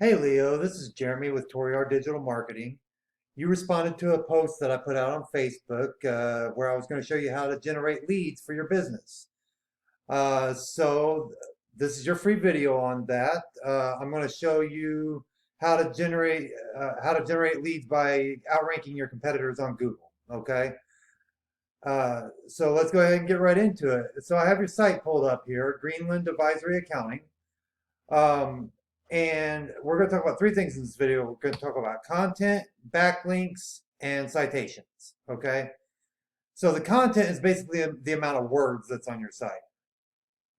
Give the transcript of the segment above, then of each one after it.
Hey Leo, this is Jeremy with Toriar Digital Marketing. You responded to a post that I put out on Facebook where I was going to show you how to generate leads for your business. So this is your free video on that. I'm going to show you how to generate leads by outranking your competitors on Google. Okay. So let's go ahead and get right into it. So I have your site pulled up here, Greenland Advisory Accounting. Um, and we're going to talk about three things in this video. We're going to talk about content, backlinks, and citations. Okay. So the content is basically the amount of words that's on your site.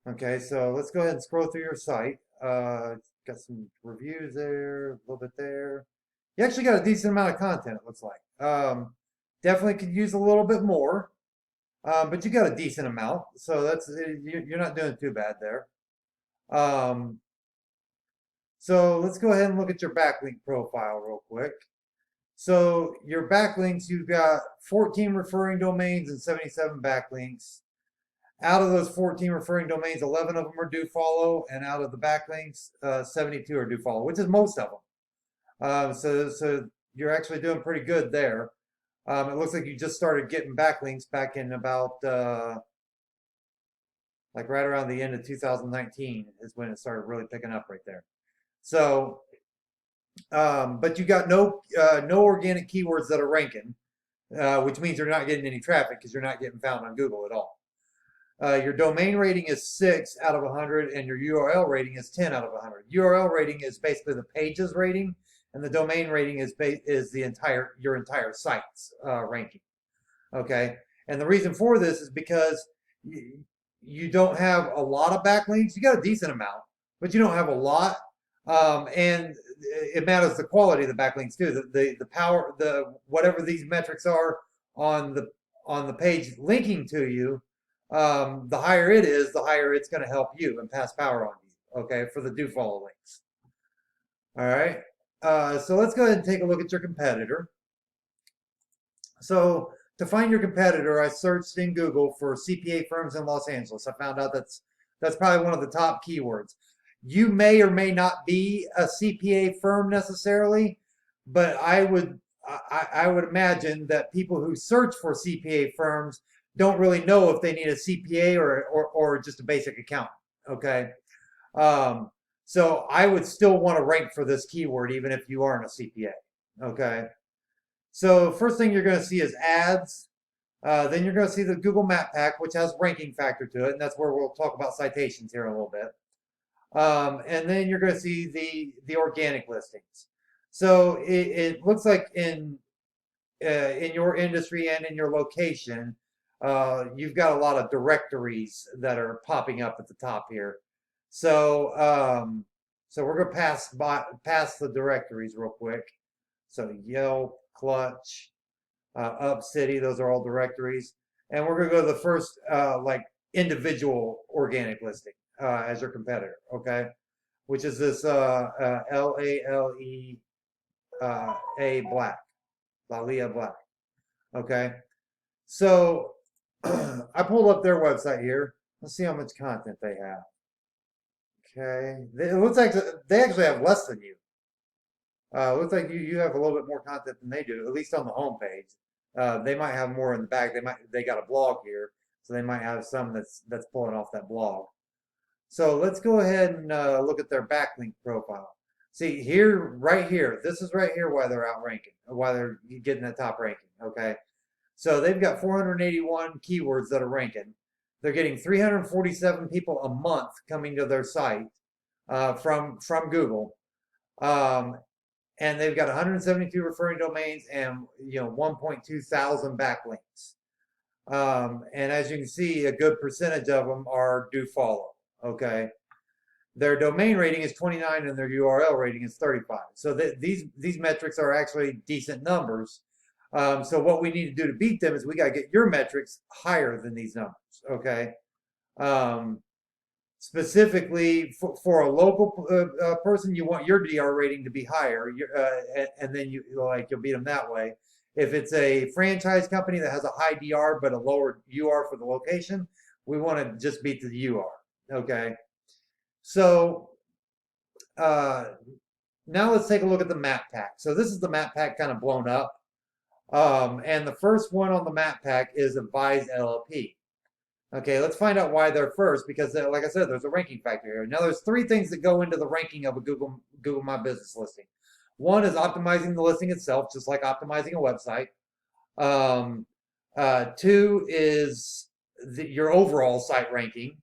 Okay. So let's go ahead and scroll through your site. Got some reviews there, a little bit there. You actually got a decent amount of content, it looks like. Definitely could use a little bit more, but you got a decent amount. So you're not doing too bad there. Um, So let's go ahead and look at your backlink profile real quick. So your backlinks, you've got 14 referring domains and 77 backlinks. Out of those 14 referring domains, 11 of them are do follow, and out of the backlinks, 72 are do follow, which is most of them. So you're actually doing pretty good there. It looks like you just started getting backlinks back in about like right around the end of 2019 is when it started really picking up right there. So but you got no organic keywords that are ranking, which means you're not getting any traffic because you're not getting found on Google at all. Your domain rating is 6 out of 100, and your URL rating is 10 out of 100. URL rating is basically the page's rating, and the domain rating is your entire site's ranking. Okay, and the reason for this is because you don't have a lot of backlinks. You got a decent amount, but you don't have a lot. And it matters the quality of the backlinks too. The power, whatever these metrics are on the page linking to you, the higher it is, the higher it's going to help you and pass power on you. Okay, for the do follow links. All right. So let's go ahead and take a look at your competitor. So to find your competitor, I searched in Google for CPA firms in Los Angeles. I found out that's probably one of the top keywords. You may or may not be a CPA firm necessarily, but I would imagine that people who search for CPA firms don't really know if they need a CPA or just a basic accountant. Okay. So I would still want to rank for this keyword even if you aren't a CPA. Okay. So first thing you're going to see is ads. Then you're going to see the Google Map Pack, which has ranking factor to it, and that's where we'll talk about citations here in a little bit. And then you're going to see the organic listings. So it looks like in your industry and in your location, you've got a lot of directories that are popping up at the top here. So so we're going to pass the directories real quick. So Yelp, Clutch, Up City, those are all directories. And we're going to go to the first like individual organic listing as your competitor, okay? Which is this LALE A Black, Lalia Black, okay? So I pulled up their website here. Let's see how much content they have. Okay, it looks like they actually have less than you. Looks like you have a little bit more content than they do, at least on the homepage. They might have more in the back. They got a blog here, so they might have some that's pulling off that blog. So let's go ahead and look at their backlink profile. See here, right here, this is right here why they're outranking, why they're getting that top ranking. Okay, so they've got 481 keywords that are ranking. They're getting 347 people a month coming to their site from Google. And they've got 172 referring domains and 1.2 thousand backlinks. And as you can see, a good percentage of them are do follow. Okay, their domain rating is 29 and their URL rating is 35. So these metrics are actually decent numbers. So what we need to do to beat them is we got to get your metrics higher than these numbers. Okay. Specifically for a local person, you want your DR rating to be higher, and then you'll beat them that way. If it's a franchise company that has a high DR but a lower UR for the location, we want to just beat the UR. Okay, so now now let's take a look at the map pack. So this is the map pack kind of blown up. And the first one on the map pack is Advise LLP. Okay, let's find out why they're first, because like I said, there's a ranking factor here. Now there's three things that go into the ranking of a Google My Business listing. One is optimizing the listing itself, just like optimizing a website. Two is your overall site ranking.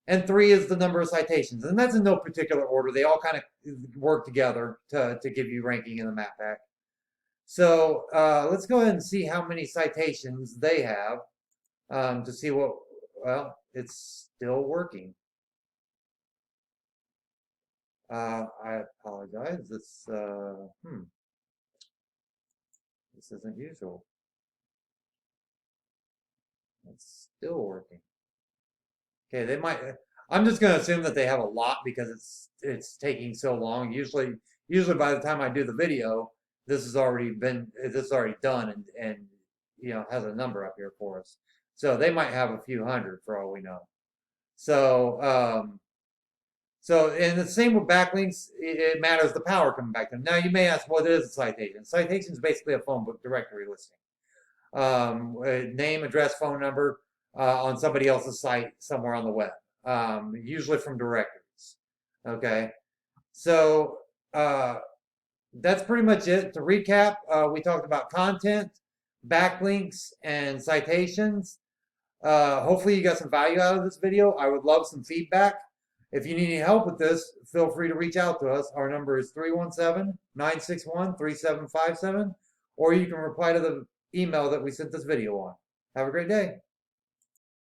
And three is the number of citations. And that's in no particular order. They all kind of work together to give you ranking in the map pack. So let's go ahead and see how many citations they have to see what, well, it's still working. I apologize. This isn't usual. It's still working. Okay, they might. I'm just going to assume that they have a lot because it's taking so long. Usually by the time I do the video, this is already done and you know has a number up here for us. So they might have a few hundred for all we know. So and the same with backlinks. It matters the power coming back to them. Now you may ask, what is a citation? Citation is basically a phone book directory listing. Name, address, phone number on somebody else's site somewhere on the web, usually from directories. Okay, so that's pretty much it. To recap, we talked about content, backlinks, and citations. Hopefully you got some value out of this video. I would love some feedback. If you need any help with this, feel free to reach out to us. Our number is 317-961-3757, or you can reply to the email that we sent this video on. Have a great day.